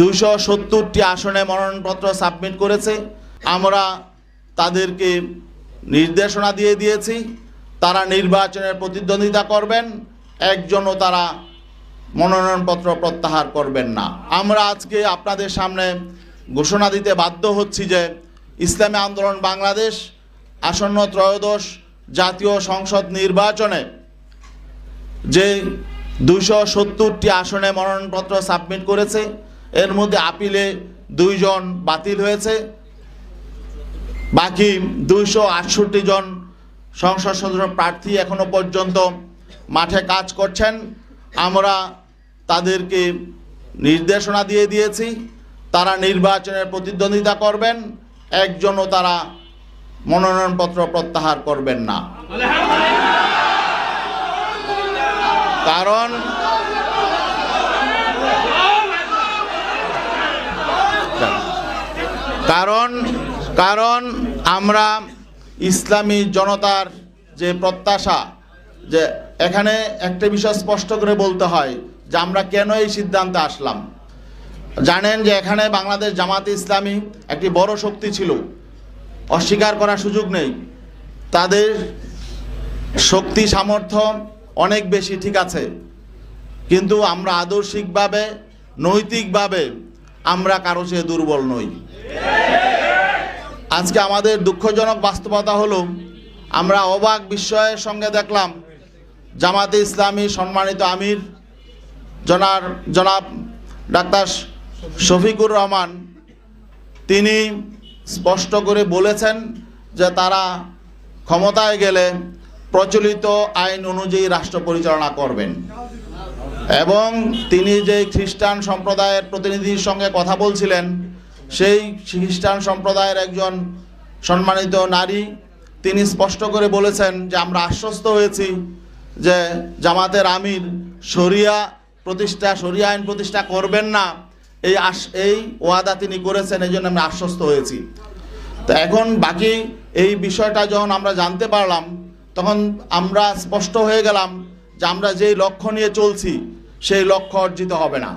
270টি আসনে মনোনয়নপত্র সাবমিট করেছে। আমরা তাদেরকে নির্দেশনা দিয়ে দিয়েছি, তারা নির্বাচনের প্রতিদ্বন্দ্বিতা করবেন, একজনও তারা মনোনয়নপত্র প্রত্যাহার করবেন না। আমরা আজকে আপনাদের সামনে ঘোষণা দিতে বাধ্য হচ্ছি যে ইসলামী আন্দোলন বাংলাদেশ আসন্ন ত্রয়োদশ জাতীয় সংসদ নির্বাচনে যে 270টি আসনে মনোনয়নপত্র সাবমিট করেছে, এর মধ্যে আপিলে 2 জন বাতিল হয়েছে, বাকি 268 জন সংসদ সদস্য প্রার্থী এখনো পর্যন্ত মাঠে কাজ করছেন। আমরা তাদেরকে নির্দেশনা দিয়ে দিয়েছি, তারা নির্বাচনের প্রতিদ্বন্দ্বিতা করবেন, একজনও তারা মনোনয়নপত্র প্রত্যাহার করবেন না। কারণ আমরা ইসলামী জনতার যে প্রত্যাশা, যে এখানে একটা বিষয় স্পষ্ট করে বলতে হয় যে আমরা কেন এই সিদ্ধান্তে আসলাম। জানেন যে এখানে বাংলাদেশ জামাতে ইসলামী একটি বড় শক্তি ছিল, অস্বীকার করার সুযোগ নেই। তাদের শক্তি সামর্থ্য অনেক বেশি, ঠিক আছে, কিন্তু আমরা আদর্শিকভাবে নৈতিকভাবে আমরা কারো চেয়ে দুর্বল নই। আজকে আমাদের দুঃখজনক বাস্তবতা হলো, আমরা অবাক বিস্ময়ের সঙ্গে দেখলাম জামাতে ইসলামী সম্মানিত আমির জনাব ডাক্তার শফিকুর রহমান, তিনি স্পষ্ট করে বলেছেন যে তারা ক্ষমতায় গেলে প্রচলিত আইন অনুযায়ী রাষ্ট্র পরিচালনা করবেন। এবং তিনি যে খ্রিস্টান সম্প্রদায়ের প্রতিনিধির সঙ্গে কথা বলছিলেন, সেই খ্রিস্টান সম্প্রদায়ের একজন সম্মানিত নারী, তিনি স্পষ্ট করে বলেছেন যে আমরা আশ্বস্ত হয়েছি যে জামাতের আমির শরিয়া আইন প্রতিষ্ঠা করবেন না, এই ওয়াদা তিনি করেছেন, এই জন্য আমরা আশ্বস্ত হয়েছি। তো এখন বাকি এই বিষয়টা যখন আমরা জানতে পারলাম, তখন আমরা স্পষ্ট হয়ে গেলাম যে আমরা যেই লক্ষ্য নিয়ে চলছি সেই লক্ষ্য অর্জিত হবে না।